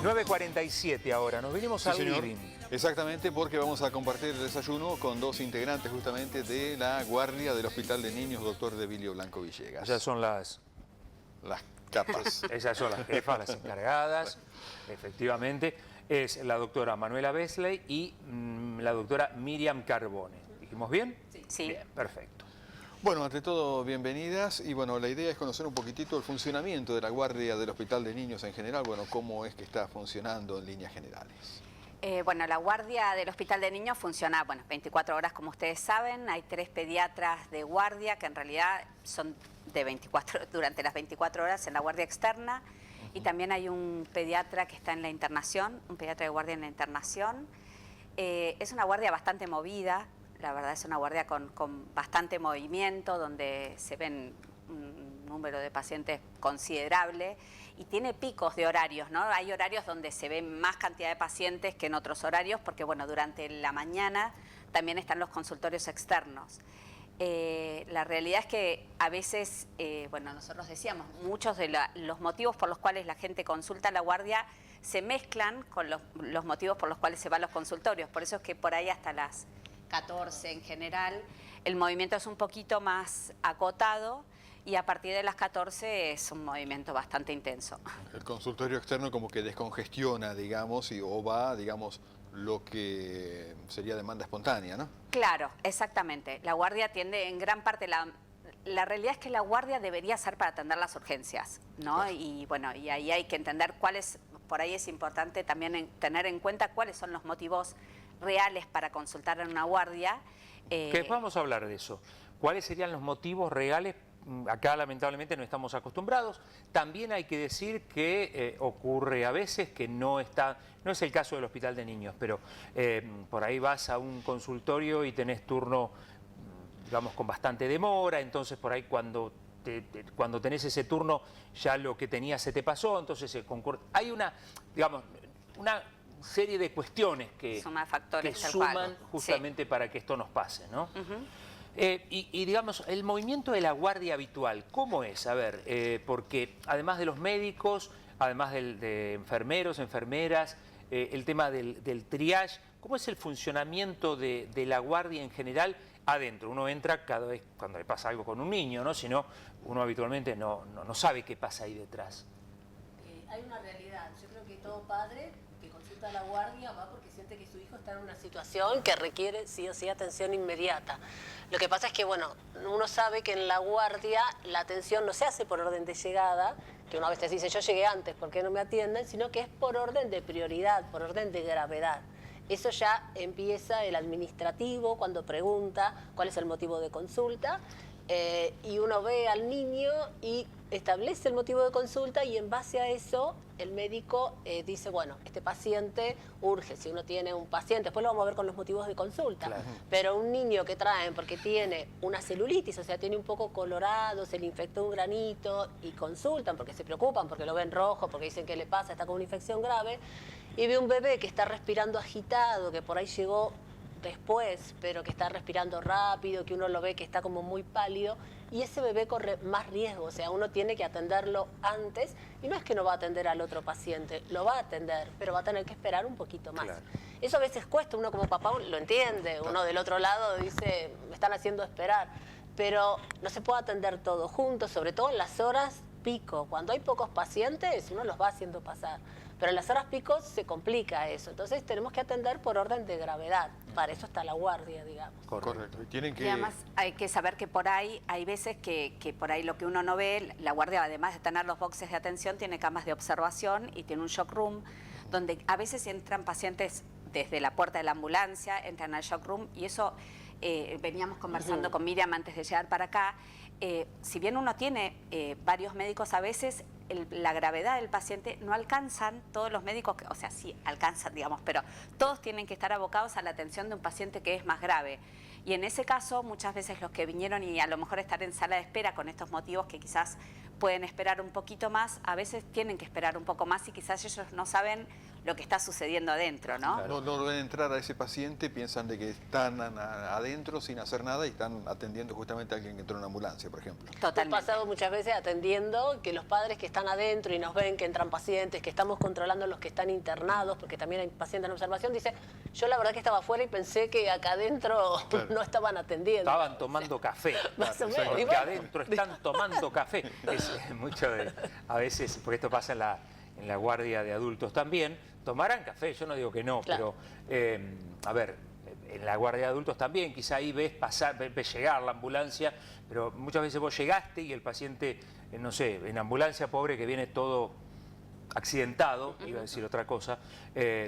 9:47 ahora, nos venimos Sí, al señor. living. Exactamente, porque vamos a compartir el desayuno con dos integrantes justamente de la guardia del Hospital de Niños Dr. Devilio Blanco Villegas. Esas son las capas. Esas son las jefas, las encargadas, efectivamente. Es la doctora Manuela Besley y la doctora Miriam Carbone. ¿Dijimos bien? Sí. Bien, perfecto. Bueno, ante todo, bienvenidas. Y bueno, la idea es conocer un poquitito el funcionamiento de la guardia del Hospital de Niños en general. Bueno, cómo es que está funcionando en líneas generales. Bueno, la guardia del Hospital de Niños funciona 24 horas, como ustedes saben. Hay 3 pediatras de guardia que en realidad son durante las 24 horas en la guardia externa. Y también hay un pediatra que está en la internación, un pediatra de guardia en la internación. Es una guardia bastante movida, la verdad es una guardia con bastante movimiento, donde se ven un número de pacientes considerable y tiene picos de horarios, ¿no? Hay horarios donde se ve más cantidad de pacientes que en otros horarios, porque bueno, durante la mañana también están los consultorios externos. La realidad es que a veces, bueno, nosotros decíamos, muchos de los motivos por los cuales la gente consulta a la guardia se mezclan con los motivos por los cuales se van a los consultorios. Por eso es que por ahí hasta las 14 en general el movimiento es un poquito más acotado y a partir de las 14 es un movimiento bastante intenso. El consultorio externo como que descongestiona, digamos, o va, digamos, lo que sería demanda espontánea, ¿no? Claro, exactamente. La guardia atiende en gran parte, la realidad es que la guardia debería ser para atender las urgencias, ¿no? Claro. Y bueno, y ahí hay que entender por ahí es importante también tener en cuenta cuáles son los motivos reales para consultar en una guardia. Que vamos a hablar de eso. ¿Cuáles serían los motivos reales? Acá lamentablemente no estamos acostumbrados. También hay que decir que ocurre a veces que no es el caso del Hospital de Niños, pero por ahí vas a un consultorio y tenés turno, digamos, con bastante demora, entonces por ahí cuando tenés ese turno ya lo que tenías se te pasó, entonces se concurre. Hay una serie de cuestiones que suman justamente para que esto nos pase, ¿no? Y digamos, el movimiento de la guardia habitual, ¿cómo es? A ver, porque además de los médicos, además de enfermeros, enfermeras, el tema del triage, ¿cómo es el funcionamiento de la guardia en general adentro? Uno entra cada vez cuando le pasa algo con un niño, ¿no? Si no, uno habitualmente no sabe qué pasa ahí detrás. Hay una realidad. Yo creo que todo padre que consulta a la guardia va porque siente que su hijo está en una situación que requiere sí o sí atención inmediata. Lo que pasa es que, bueno, uno sabe que en la guardia la atención no se hace por orden de llegada, que uno a veces dice yo llegué antes, ¿por qué no me atienden? Sino que es por orden de prioridad, por orden de gravedad. Eso ya empieza el administrativo cuando pregunta cuál es el motivo de consulta. Y uno ve al niño y establece el motivo de consulta y en base a eso el médico dice, bueno, este paciente urge. Si uno tiene un paciente, después lo vamos a ver con los motivos de consulta, claro. Pero un niño que traen porque tiene una celulitis, o sea, tiene un poco colorado, se le infectó un granito y consultan porque se preocupan, porque lo ven rojo, porque dicen que le pasa, está con una infección grave, y ve un bebé que está respirando agitado, que por ahí llegó después, pero que está respirando rápido, que uno lo ve que está como muy pálido, y ese bebé corre más riesgo, o sea, uno tiene que atenderlo antes, y no es que no va a atender al otro paciente, lo va a atender, pero va a tener que esperar un poquito más. Claro. Eso a veces cuesta, uno como papá lo entiende, uno del otro lado dice, me están haciendo esperar, pero no se puede atender todo junto, sobre todo en las horas pico. Cuando hay pocos pacientes, uno los va haciendo pasar. Pero en las horas pico se complica eso. Entonces tenemos que atender por orden de gravedad. Para eso está la guardia, digamos. Correcto. Y además hay que saber que por ahí, hay veces que por ahí lo que uno no ve, la guardia además de tener los boxes de atención, tiene camas de observación y tiene un shock room, donde a veces entran pacientes desde la puerta de la ambulancia, entran al shock room y eso veníamos conversando con Miriam antes de llegar para acá. Si bien uno tiene varios médicos, a veces la gravedad del paciente no alcanzan todos los médicos, o sea, sí alcanzan, digamos, pero todos tienen que estar abocados a la atención de un paciente que es más grave. Y en ese caso, muchas veces los que vinieron y a lo mejor estar en sala de espera con estos motivos que quizás pueden esperar un poquito más, a veces tienen que esperar un poco más y quizás ellos no saben lo que está sucediendo adentro, ¿no? Claro. No ven entrar a ese paciente, piensan de que están adentro sin hacer nada y están atendiendo justamente a alguien que entró en una ambulancia, por ejemplo. Totalmente. He pasado muchas veces atendiendo que los padres que están adentro y nos ven que entran pacientes, que estamos controlando a los que están internados, porque también hay pacientes en observación, dice, yo la verdad que estaba afuera y pensé que acá adentro no estaban atendiendo. Estaban tomando café. Más o menos. Porque adentro están tomando café. Es mucho de, a veces, porque esto pasa en la guardia de adultos también, tomarán café, yo no digo que no, claro. pero, a ver, en la guardia de adultos también, quizá ahí ves llegar la ambulancia, pero muchas veces vos llegaste y el paciente, no sé, en ambulancia pobre que viene todo accidentado, iba a decir otra cosa,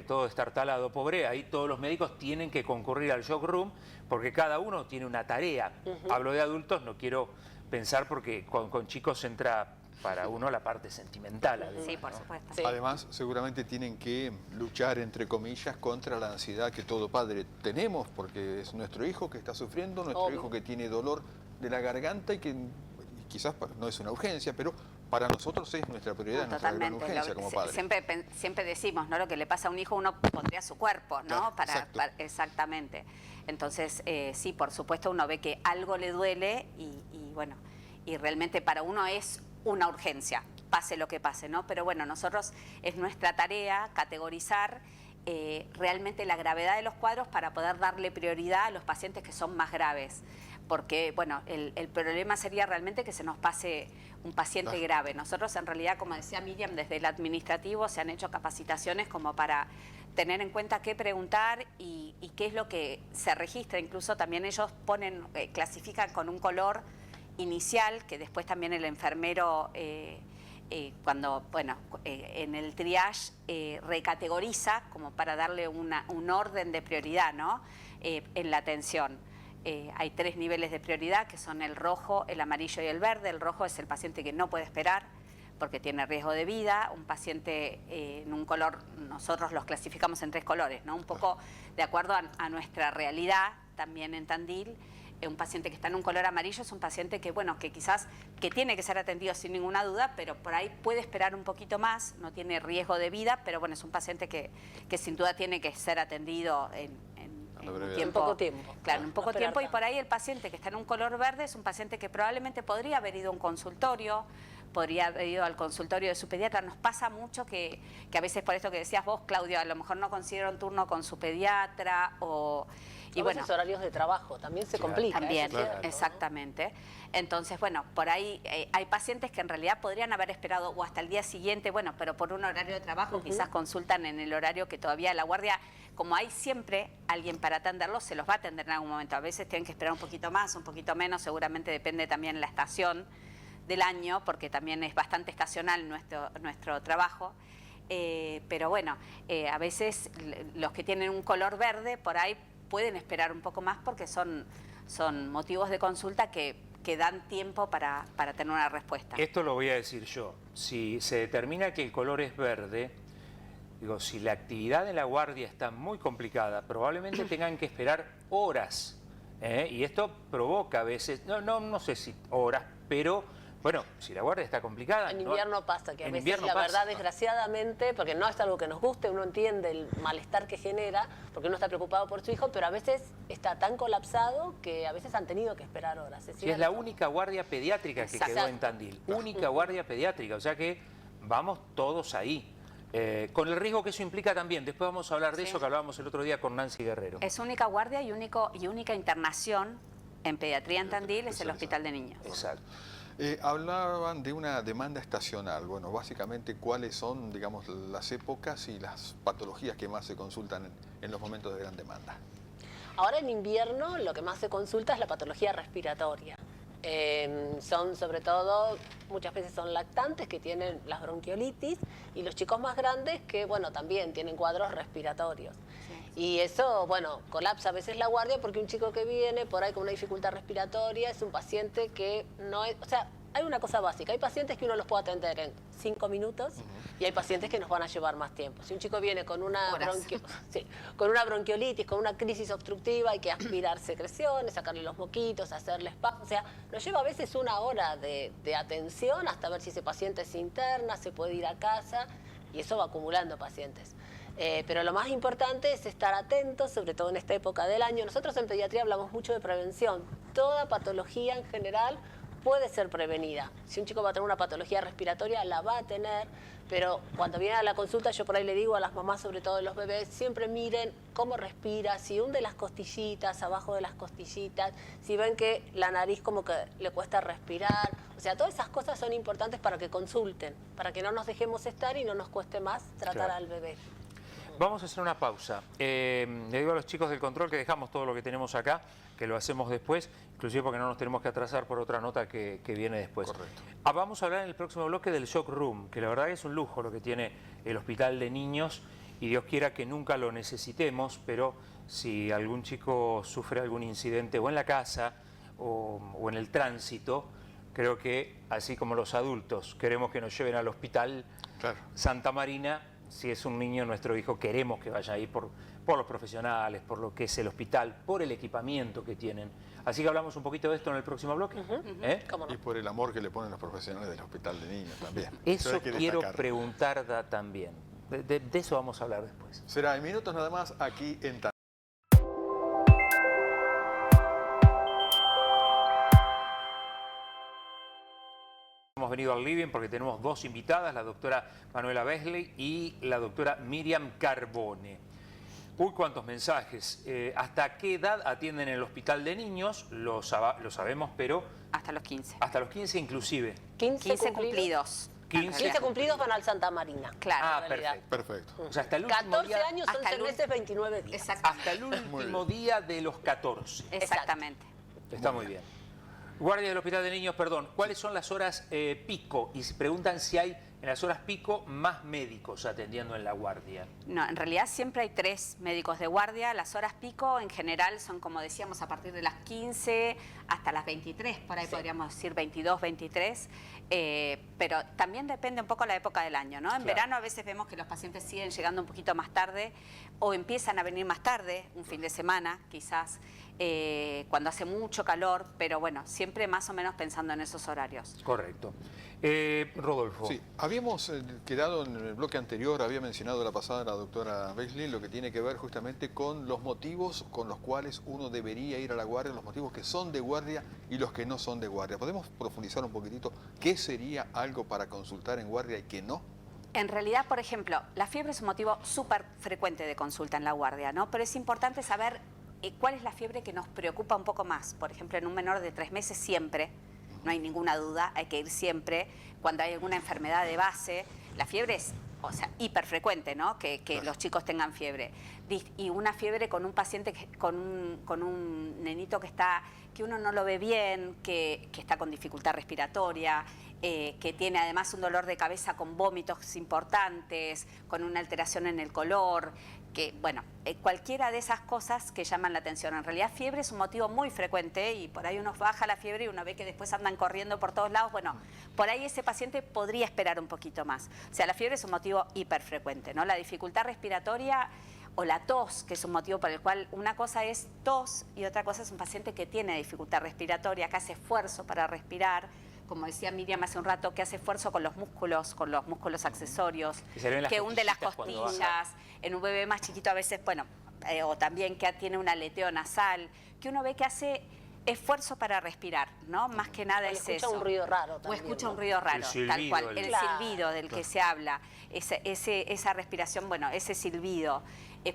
todo estartalado, pobre, ahí todos los médicos tienen que concurrir al shock room porque cada uno tiene una tarea. Hablo de adultos, no quiero pensar porque con chicos entra para uno la parte sentimental. Además, sí, por supuesto. Sí. Además, seguramente tienen que luchar, entre comillas, contra la ansiedad que todo padre tenemos, porque es nuestro hijo que está sufriendo, nuestro hijo que tiene dolor de la garganta y que quizás no es una urgencia, pero para nosotros es nuestra prioridad, nuestra gran urgencia como padres. Siempre decimos, ¿no? Lo que le pasa a un hijo uno pondría su cuerpo, ¿no? Claro, exactamente. Entonces, sí, por supuesto, uno ve que algo le duele y bueno, y realmente para uno es una urgencia, pase lo que pase, ¿no? Pero bueno, nosotros es nuestra tarea categorizar realmente la gravedad de los cuadros para poder darle prioridad a los pacientes que son más graves. Porque, bueno, el problema sería realmente que se nos pase un paciente grave. Nosotros, en realidad, como decía Miriam, desde el administrativo se han hecho capacitaciones como para tener en cuenta qué preguntar y qué es lo que se registra. Incluso también ellos clasifican con un color inicial, que después también el enfermero, cuando, bueno, en el triage recategoriza como para darle un orden de prioridad, ¿no? En la atención. Hay 3 niveles de prioridad, que son el rojo, el amarillo y el verde. El rojo es el paciente que no puede esperar porque tiene riesgo de vida. Un paciente en un color, nosotros los clasificamos en 3 colores, ¿no? Un poco de acuerdo a nuestra realidad también en Tandil. Un paciente que está en un color amarillo es un paciente que, bueno, que quizás que tiene que ser atendido sin ninguna duda, pero por ahí puede esperar un poquito más, no tiene riesgo de vida, pero bueno, es un paciente que sin duda tiene que ser atendido en poco tiempo. Claro, en poco tiempo. Y por ahí el paciente que está en un color verde es un paciente que probablemente podría haber ido a un consultorio, podría haber ido al consultorio de su pediatra. Nos pasa mucho que a veces, por esto que decías vos, Claudio, a lo mejor no consiguieron turno con su pediatra y bueno, horarios de trabajo también se complica. También, exactamente. Entonces, bueno, por ahí hay pacientes que en realidad podrían haber esperado o hasta el día siguiente, bueno, pero por un horario de trabajo quizás consultan en el horario que todavía la guardia, como hay siempre alguien para atenderlos, se los va a atender en algún momento. A veces tienen que esperar un poquito más, un poquito menos, seguramente depende también la estación del año, porque también es bastante estacional nuestro trabajo. Pero bueno, a veces los que tienen un color verde por ahí pueden esperar un poco más porque son motivos de consulta que dan tiempo para tener una respuesta. Esto lo voy a decir yo. Si se determina que el color es verde, digo, si la actividad en la guardia está muy complicada, probablemente tengan que esperar horas. Y esto provoca a veces, no sé si horas, pero bueno, si la guardia está complicada... En invierno pasa, que a veces la verdad, desgraciadamente, porque no es algo que nos guste, uno entiende el malestar que genera, porque uno está preocupado por su hijo, pero a veces está tan colapsado que a veces han tenido que esperar horas. Sí, es la única guardia pediátrica que quedó en Tandil. Única guardia pediátrica, o sea que vamos todos ahí. Con el riesgo que eso implica también. Después vamos a hablar de eso que hablábamos el otro día con Nancy Guerrero. Es única guardia y única internación en pediatría en Tandil, es el Hospital de Niños. Exacto. Hablaban de una demanda estacional. Bueno, básicamente, ¿cuáles son, digamos, las épocas y las patologías que más se consultan en los momentos de gran demanda? Ahora en invierno lo que más se consulta es la patología respiratoria. Son sobre todo, muchas veces son lactantes que tienen las bronquiolitis y los chicos más grandes que, bueno, también tienen cuadros respiratorios. Y eso, bueno, colapsa a veces la guardia porque un chico que viene por ahí con una dificultad respiratoria es un paciente que no es... O sea, hay una cosa básica, hay pacientes que uno los puede atender en 5 minutos y hay pacientes que nos van a llevar más tiempo. Si un chico viene con una bronquiolitis, con una crisis obstructiva, hay que aspirar secreciones, sacarle los moquitos, hacerle espasmos. O sea, nos lleva a veces 1 hora de atención hasta ver si ese paciente se interna, se puede ir a casa y eso va acumulando pacientes. Pero lo más importante es estar atentos, sobre todo en esta época del año. Nosotros en pediatría hablamos mucho de prevención. Toda patología en general puede ser prevenida. Si un chico va a tener una patología respiratoria, la va a tener, pero cuando viene a la consulta yo por ahí le digo a las mamás, sobre todo de los bebés, siempre miren cómo respira, si hunde las costillitas, abajo de las costillitas, si ven que la nariz como que le cuesta respirar. O sea, todas esas cosas son importantes para que consulten, para que no nos dejemos estar y no nos cueste más tratar al bebé. Vamos a hacer una pausa. Le digo a los chicos del control que dejamos todo lo que tenemos acá, que lo hacemos después, inclusive porque no nos tenemos que atrasar por otra nota que viene después. Correcto. Vamos a hablar en el próximo bloque del Shock Room, que la verdad es un lujo lo que tiene el Hospital de Niños y Dios quiera que nunca lo necesitemos, pero si algún chico sufre algún incidente o en la casa o en el tránsito, creo que así como los adultos queremos que nos lleven al hospital Santa Marina, si es un niño, nuestro hijo, queremos que vaya ahí por los profesionales, por lo que es el hospital, por el equipamiento que tienen. Así que hablamos un poquito de esto en el próximo bloque. Y por el amor que le ponen los profesionales del Hospital de Niños también. Eso quiero preguntar también. De eso vamos a hablar después. Será en minutos nada más aquí en TAN. Hemos venido al living porque tenemos dos invitadas, la doctora Manuela Besley y la doctora Miriam Carbone. Uy, cuántos mensajes. ¿Hasta qué edad atienden en el Hospital de Niños? Lo sabemos, pero... Hasta los 15. Hasta los 15 inclusive. 15 cumplidos. 15 cumplidos van al Santa Marina. Claro. Perfecto. O sea, hasta el último 14 día, años, 11 meses, 29 días. hasta el último día de los 14. Exactamente. Está muy bien. Guardia del Hospital de Niños, perdón, ¿cuáles son las horas pico? Y se preguntan si hay en las horas pico más médicos atendiendo en la guardia. No, en realidad siempre hay 3 médicos de guardia. Las horas pico en general son, como decíamos, a partir de las 15 hasta las 23, por ahí podríamos decir 22, 23. Pero también depende un poco la época del año, ¿no? En verano a veces vemos que los pacientes siguen llegando un poquito más tarde o empiezan a venir más tarde, un fin de semana quizás, cuando hace mucho calor, pero bueno, siempre más o menos pensando en esos horarios. Correcto. Rodolfo. Sí, habíamos quedado en el bloque anterior, había mencionado la pasada la doctora Besley, lo que tiene que ver justamente con los motivos con los cuales uno debería ir a la guardia, los motivos que son de guardia y los que no son de guardia. ¿Podemos profundizar un poquitito qué sería algo para consultar en guardia y qué no? En realidad, por ejemplo, la fiebre es un motivo súper frecuente de consulta en la guardia, ¿no? Pero es importante saber cuál es la fiebre que nos preocupa un poco más. Por ejemplo, en un menor de 3 meses siempre, no hay ninguna duda, hay que ir siempre. Cuando hay alguna enfermedad de base, la fiebre es, o sea, hiperfrecuente, ¿no? Que los chicos tengan fiebre. Y una fiebre con un paciente, con un nenito que uno no lo ve bien, que está con dificultad respiratoria, que tiene además un dolor de cabeza con vómitos importantes, con una alteración en el color, que, bueno, cualquiera de esas cosas que llaman la atención. En realidad, fiebre es un motivo muy frecuente y por ahí uno baja la fiebre y uno ve que después andan corriendo por todos lados. Bueno, por ahí ese paciente podría esperar un poquito más. O sea, la fiebre es un motivo hiperfrecuente, ¿no? La dificultad respiratoria o la tos, que es un motivo por el cual una cosa es tos y otra cosa es un paciente que tiene dificultad respiratoria, que hace esfuerzo para respirar, como decía Miriam hace un rato, que hace esfuerzo con los músculos accesorios, que hunde las costillas. En un bebé más chiquito a veces, bueno, o también que tiene un aleteo nasal, que uno ve que hace esfuerzo para respirar, ¿no? Más que nada es eso. O escucha un ruido raro también. O escucha un ruido raro, tal cual. El silbido del que se habla, esa respiración, bueno, ese silbido.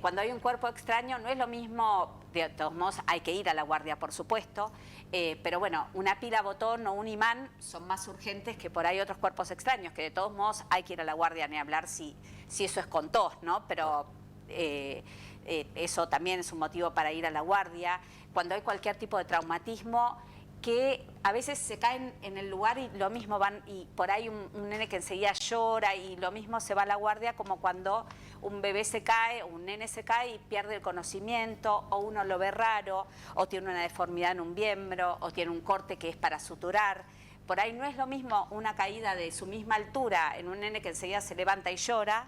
Cuando hay un cuerpo extraño no es lo mismo, de todos modos hay que ir a la guardia, por supuesto, pero bueno, una pila botón o un imán son más urgentes que por ahí otros cuerpos extraños, que de todos modos hay que ir a la guardia, ni hablar si eso es con tos, ¿no? Pero eso también es un motivo para ir a la guardia. Cuando hay cualquier tipo de traumatismo, que a veces se caen en el lugar y lo mismo van, y por ahí un nene que enseguida llora y lo mismo se va a la guardia, como cuando un bebé se cae, un nene se cae y pierde el conocimiento, o uno lo ve raro, o tiene una deformidad en un miembro, o tiene un corte que es para suturar. Por ahí no es lo mismo una caída de su misma altura en un nene que enseguida se levanta y llora,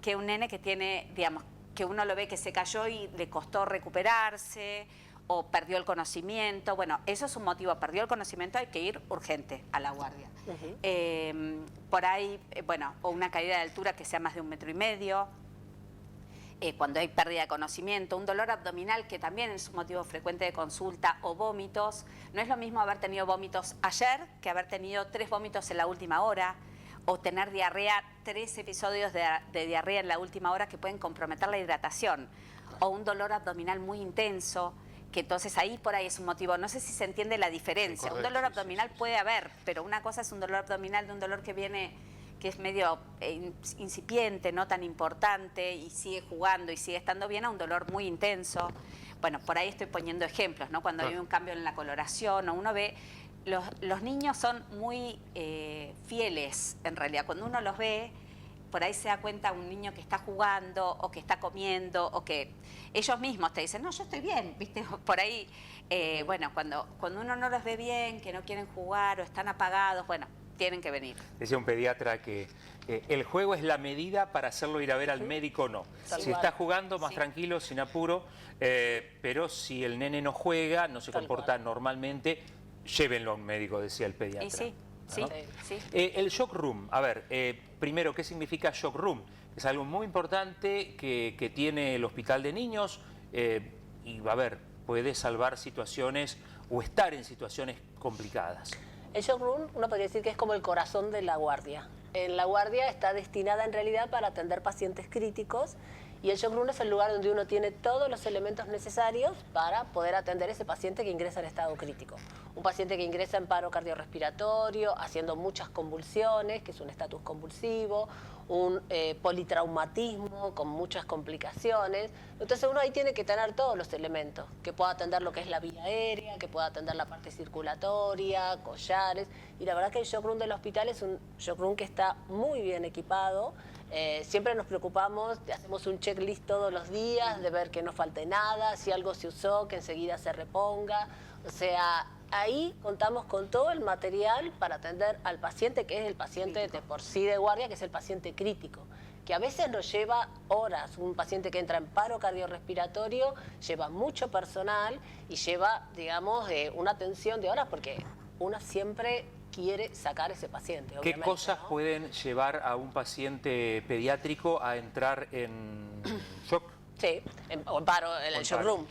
que un nene que tiene, digamos, que uno lo ve que se cayó y le costó recuperarse, o perdió el conocimiento. Bueno, eso es un motivo. Perdió el conocimiento, hay que ir urgente a la guardia. Por ahí, bueno, o una caída de altura que sea más de 1,5 metros. cuando hay pérdida de conocimiento, un dolor abdominal que también es un motivo frecuente de consulta, o vómitos. No es lo mismo haber tenido vómitos ayer que haber tenido 3 vómitos en la última hora, o tener diarrea, 3 episodios de diarrea en la última hora que pueden comprometer la hidratación, o un dolor abdominal muy intenso, que entonces ahí por ahí es un motivo. No sé si se entiende la diferencia. Sí, correcto, un dolor abdominal puede haber, pero una cosa es un dolor abdominal de un dolor que viene, que es medio incipiente, no tan importante, y sigue jugando y sigue estando bien, a un dolor muy intenso. Bueno, por ahí estoy poniendo ejemplos, ¿no? Cuando hay un cambio en la coloración, o uno ve... Los niños son muy fieles, en realidad. Cuando uno los ve, por ahí se da cuenta un niño que está jugando, o que está comiendo, o que ellos mismos te dicen, no, yo estoy bien, ¿viste? Por ahí, bueno, cuando uno no los ve bien, que no quieren jugar o están apagados, bueno, tienen que venir. Decía un pediatra que el juego es la medida para hacerlo ir a ver al médico o no. Si está jugando, más tranquilo, sin apuro, pero si el nene no juega, no se comporta normalmente, llévenlo a un médico, decía el pediatra. Y sí, ¿no? sí. El shock room, a ver, primero, ¿qué significa shock room? Es algo muy importante que tiene el Hospital de Niños y, a ver, puede salvar situaciones o estar en situaciones complicadas. El shock room, uno podría decir que es como el corazón de la guardia. En la guardia está destinada en realidad para atender pacientes críticos, y el shock room es el lugar donde uno tiene todos los elementos necesarios para poder atender a ese paciente que ingresa en estado crítico. Un paciente que ingresa en paro cardiorrespiratorio, haciendo muchas convulsiones, que es un estatus convulsivo, un politraumatismo con muchas complicaciones. Entonces uno ahí tiene que tener todos los elementos, que pueda atender lo que es la vía aérea, que pueda atender la parte circulatoria, collares. Y la verdad que el shock room del hospital es un shock room que está muy bien equipado. Siempre nos preocupamos, hacemos un checklist todos los días de ver que no falte nada, si algo se usó, que enseguida se reponga. O sea, ahí contamos con todo el material para atender al paciente, que es el paciente de por sí de guardia, que es el paciente crítico, que a veces nos lleva horas. Un paciente que entra en paro cardiorrespiratorio lleva mucho personal y lleva, digamos, una atención de horas, porque uno siempre quiere sacar ese paciente. ¿Qué cosas pueden llevar a un paciente pediátrico a entrar en shock? Sí, o en paro, en el shock room.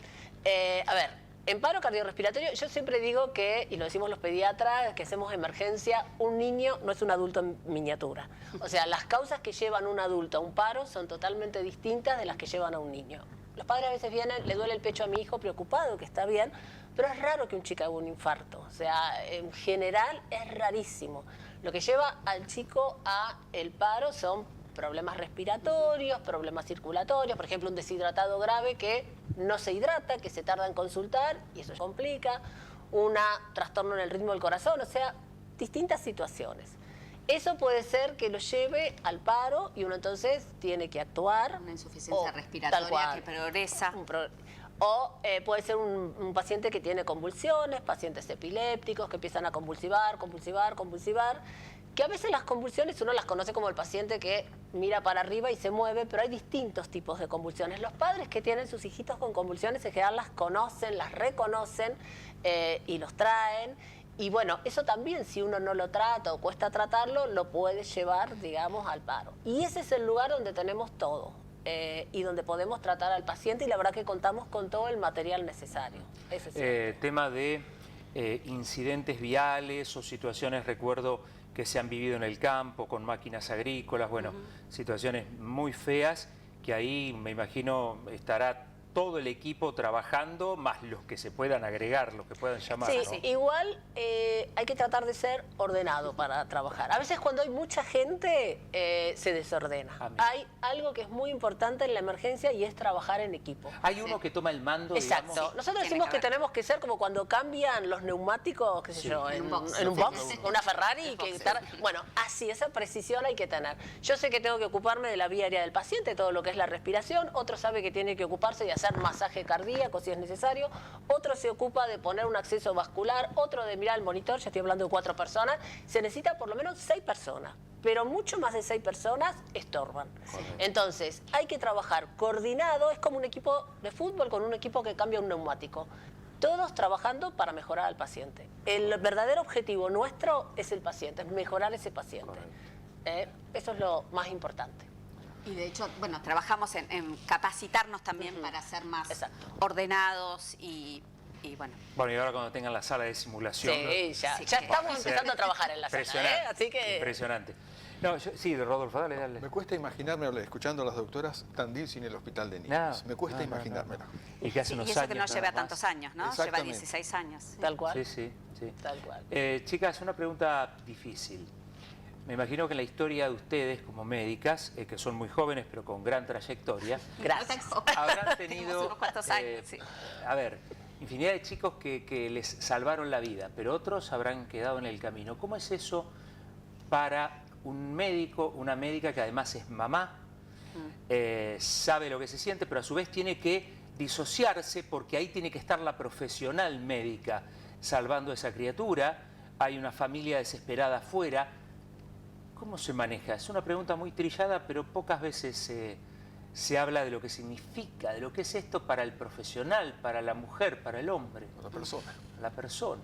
A ver, en paro cardiorrespiratorio, yo siempre digo que, y lo decimos los pediatras, que hacemos emergencia, un niño no es un adulto en miniatura. O sea, las causas que llevan a un adulto a un paro son totalmente distintas de las que llevan a un niño. Los padres a veces vienen, le duele el pecho a mi hijo, preocupado, que está bien, pero es raro que un chico haga un infarto. O sea, en general es rarísimo. Lo que lleva al chico a el paro son problemas respiratorios, problemas circulatorios, por ejemplo, un deshidratado grave que no se hidrata, que se tarda en consultar y eso complica, un trastorno en el ritmo del corazón, o sea, distintas situaciones. Eso puede ser que lo lleve al paro y uno entonces tiene que actuar. Una insuficiencia respiratoria que progresa. O puede ser un paciente que tiene convulsiones, pacientes epilépticos que empiezan a convulsivar, que a veces las convulsiones uno las conoce como el paciente que mira para arriba y se mueve, pero hay distintos tipos de convulsiones. Los padres que tienen sus hijitos con convulsiones en general las conocen, las reconocen y los traen. Y bueno, eso también, si uno no lo trata o cuesta tratarlo, lo puede llevar, digamos, al paro. Y ese es el lugar donde tenemos todo. Y donde podemos tratar al paciente, y la verdad que contamos con todo el material necesario. Tema de incidentes viales o situaciones, recuerdo, que se han vivido en el campo con máquinas agrícolas, bueno, situaciones muy feas, que ahí me imagino estará todo el equipo trabajando, más los que se puedan agregar, los que puedan llamar. Sí, ¿no? sí. Igual hay que tratar de ser ordenado para trabajar. A veces cuando hay mucha gente se desordena. Hay algo que es muy importante en la emergencia y es trabajar en equipo. Hay uno que toma el mando, exacto. Digamos. Nosotros decimos que tenemos que ser como cuando cambian los neumáticos, qué sé yo, en un box, una Ferrari. Bueno, así, esa precisión hay que tener. Yo sé que tengo que ocuparme de la vía aérea del paciente, todo lo que es la respiración. Otro sabe que tiene que ocuparse de hacer masaje cardíaco si es necesario, otro se ocupa de poner un acceso vascular, otro de mirar el monitor, ya estoy hablando de 4 personas, se necesita por lo menos 6 personas, pero mucho más de 6 personas estorban. Correcto. Entonces, hay que trabajar coordinado, es como un equipo de fútbol con un equipo que cambia un neumático. Todos trabajando para mejorar al paciente. El verdadero objetivo nuestro es el paciente, es mejorar ese paciente. Eso es lo más importante. Y de hecho, bueno, trabajamos en capacitarnos también para ser más ordenados y bueno. Bueno, y ahora cuando tengan la sala de simulación... Sí, ya estamos empezando a trabajar en la sala, así que... Impresionante. No, sí, Rodolfo, dale. Me cuesta imaginarme, escuchando a las doctoras, Tandil sin el hospital de niños. Me cuesta imaginármelo. Y que hace unos y eso años, que no lleva tantos años, ¿no? Lleva 16 años. ¿Sí? Tal cual. Sí. Tal cual. Chicas, una pregunta difícil. Me imagino que en la historia de ustedes como médicas, que son muy jóvenes pero con gran trayectoria, Gracias. habrán tenido unos cuantos años, sí. A ver, infinidad de chicos que les salvaron la vida, pero otros habrán quedado en el camino. ¿Cómo es eso para un médico, una médica que además es mamá, sabe lo que se siente, pero a su vez tiene que disociarse porque ahí tiene que estar la profesional médica salvando a esa criatura, hay una familia desesperada afuera? ¿Cómo se maneja? Es una pregunta muy trillada, pero pocas veces se habla de lo que significa, de lo que es esto para el profesional, para la mujer, para el hombre. Para la persona. La persona.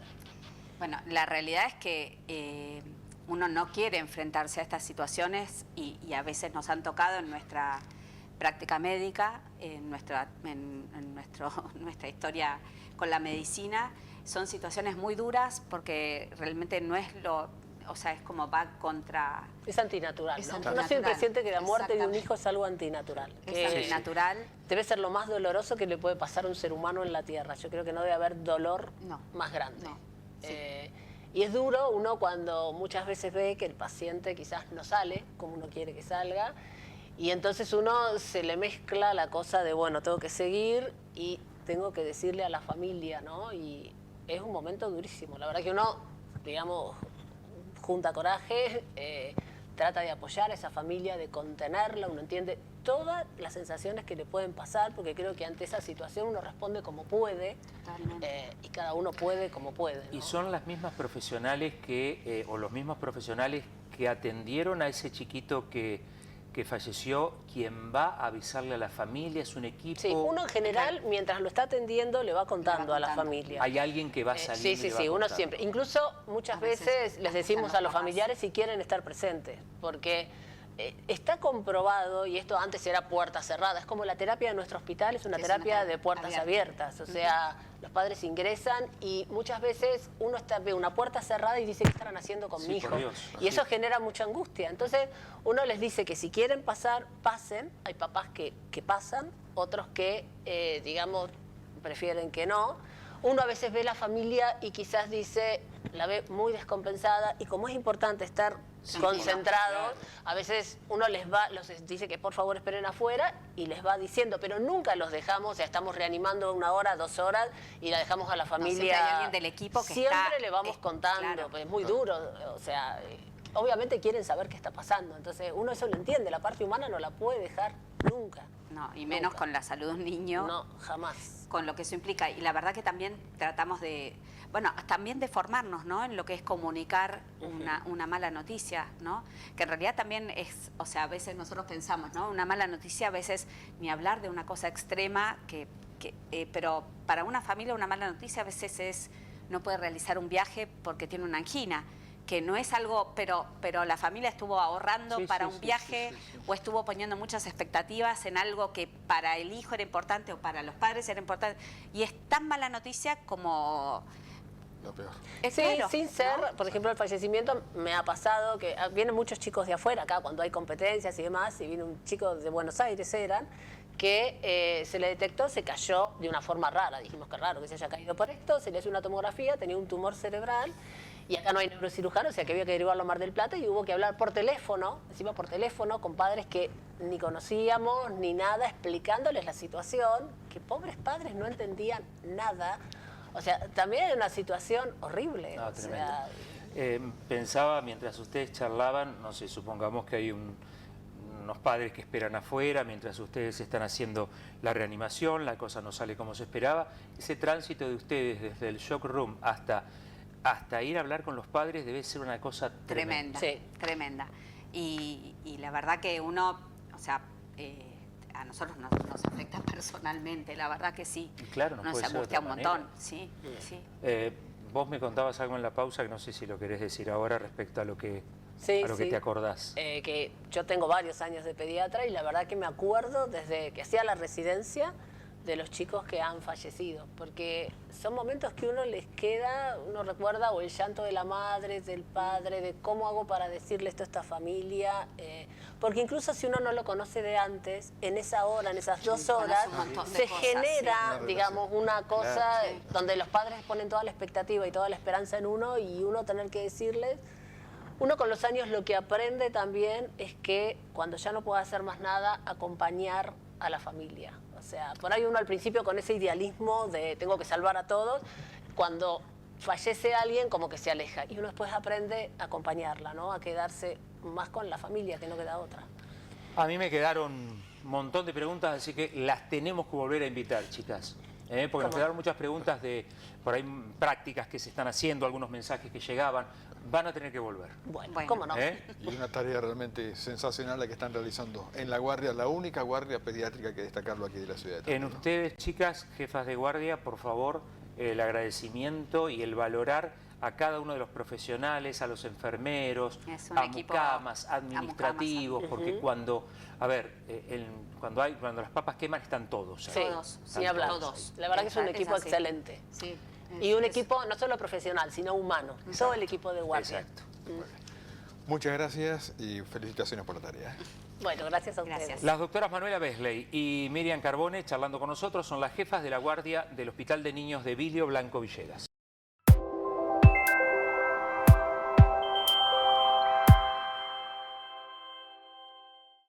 Bueno, la realidad es que uno no quiere enfrentarse a estas situaciones y a veces nos han tocado en nuestra práctica médica, en nuestra historia con la medicina. Son situaciones muy duras porque realmente no es o sea, es como va contra... Es antinatural, ¿no? Uno siempre siente que la muerte de un hijo es algo antinatural. Es antinatural. Debe ser lo más doloroso que le puede pasar a un ser humano en la Tierra. Yo creo que no debe haber dolor más grande. No. Y es duro uno cuando muchas veces ve que el paciente quizás no sale como uno quiere que salga, y entonces uno se le mezcla la cosa de, bueno, tengo que seguir y tengo que decirle a la familia, ¿no? Y es un momento durísimo. La verdad que uno, digamos, junta coraje, trata de apoyar a esa familia, de contenerla, uno entiende todas las sensaciones que le pueden pasar, porque creo que ante esa situación uno responde como puede, y cada uno puede como puede, ¿no? ¿Y son las mismas profesionales o los mismos profesionales que atendieron a ese chiquito que falleció, quien va a avisarle a la familia? ¿Es un equipo? Sí, uno en general, mientras lo está atendiendo, le va contando a la familia. ¿Hay alguien que va saliendo? Sí, uno siempre. Incluso muchas veces les decimos a los familiares si quieren estar presentes, porque está comprobado, y esto antes era puerta cerrada, es como la terapia de nuestro hospital, es una terapia de puertas abiertas, o sea, los padres ingresan y muchas veces uno ve una puerta cerrada y dice, ¿qué estarán haciendo con mi hijo? Y eso genera mucha angustia. Entonces uno les dice que si quieren pasar, pasen. Hay papás que pasan, otros que, digamos, prefieren que no. Uno a veces ve la familia y quizás dice, la ve muy descompensada, y como es importante estar concentrados, a veces uno los dice que por favor esperen afuera y les va diciendo, pero nunca los dejamos, o sea, estamos reanimando 1 hora, 2 horas y la dejamos a la familia. Siempre hay alguien del equipo que siempre le vamos contando, pues es muy duro, o sea, obviamente quieren saber qué está pasando, entonces uno eso lo entiende, la parte humana no la puede dejar nunca. No, y menos con la salud de un niño. No, jamás. Con lo que eso implica. Y la verdad que también tratamos de, bueno, también de formarnos, ¿no? En lo que es comunicar una mala noticia, ¿no? Que en realidad también es, o sea, a veces nosotros pensamos, ¿no? Una mala noticia, a veces ni hablar de una cosa extrema, pero para una familia una mala noticia a veces no puede realizar un viaje porque tiene una angina, que no es algo, pero la familia estuvo ahorrando para un viaje o estuvo poniendo muchas expectativas en algo que para el hijo era importante o para los padres era importante. Y es tan mala noticia como... Lo peor. Sí, claro, sin ser, ¿no? Por ejemplo, el fallecimiento me ha pasado que vienen muchos chicos de afuera acá cuando hay competencias y demás, y vino un chico de Buenos Aires, que se le detectó, se cayó de una forma rara, dijimos que raro que se haya caído por esto, se le hizo una tomografía, tenía un tumor cerebral, y acá no hay neurocirujano, o sea que había que derivarlo a Mar del Plata y hubo que hablar por teléfono, encima por teléfono, con padres que ni conocíamos ni nada, explicándoles la situación, que pobres padres no entendían nada. O sea, también era una situación horrible. No, tremendo. Pensaba, mientras ustedes charlaban, no sé, supongamos que hay unos padres que esperan afuera, mientras ustedes están haciendo la reanimación, la cosa no sale como se esperaba. Ese tránsito de ustedes desde el shock room hasta ir a hablar con los padres debe ser una cosa tremenda. Sí, tremenda. Y la verdad que uno, o sea, a nosotros nos afecta personalmente, la verdad que sí. Y claro, nos angustia un montón, sí. vos me contabas algo en la pausa que no sé si lo querés decir ahora respecto a lo que, que te acordás. Que yo tengo varios años de pediatra y la verdad que me acuerdo desde que hacía la residencia de los chicos que han fallecido, porque son momentos que uno les queda, uno recuerda o el llanto de la madre, del padre, de cómo hago para decirle esto a esta familia, porque incluso si uno no lo conoce de antes, en esa hora, en esas 2 horas, se genera, digamos, una cosa donde los padres ponen toda la expectativa y toda la esperanza en uno y uno tener que decirles. Uno con los años lo que aprende también es que cuando ya no puede hacer más nada, acompañar a la familia. O sea, por ahí uno al principio con ese idealismo de tengo que salvar a todos, cuando fallece alguien como que se aleja y uno después aprende a acompañarla, ¿no? A quedarse más con la familia, que no queda otra. A mí me quedaron un montón de preguntas, así que las tenemos que volver a invitar, chicas. Porque nos quedaron muchas preguntas de, por ahí, prácticas que se están haciendo, algunos mensajes que llegaban. Van a tener que volver. Bueno, ¿cómo no? Y una tarea realmente sensacional la que están realizando en la guardia, la única guardia pediátrica que destacarlo aquí de la ciudad de Tandil. En ustedes, chicas, jefas de guardia, por favor, el agradecimiento y el valorar a cada uno de los profesionales, a los enfermeros, a mucamas, administrativos, porque cuando, a ver, cuando las papas queman están todos. Sí, sin hablar. Todos. La verdad que es un equipo excelente. Sí. Y un equipo no solo profesional, sino humano. Exacto. Todo el equipo de guardia. Exacto. Muchas gracias y felicitaciones por la tarea. Bueno, gracias a ustedes. Las doctoras Manuela Besley y Miriam Carbone, charlando con nosotros, son las jefas de la guardia del Hospital de Niños de Vilio Blanco Villegas.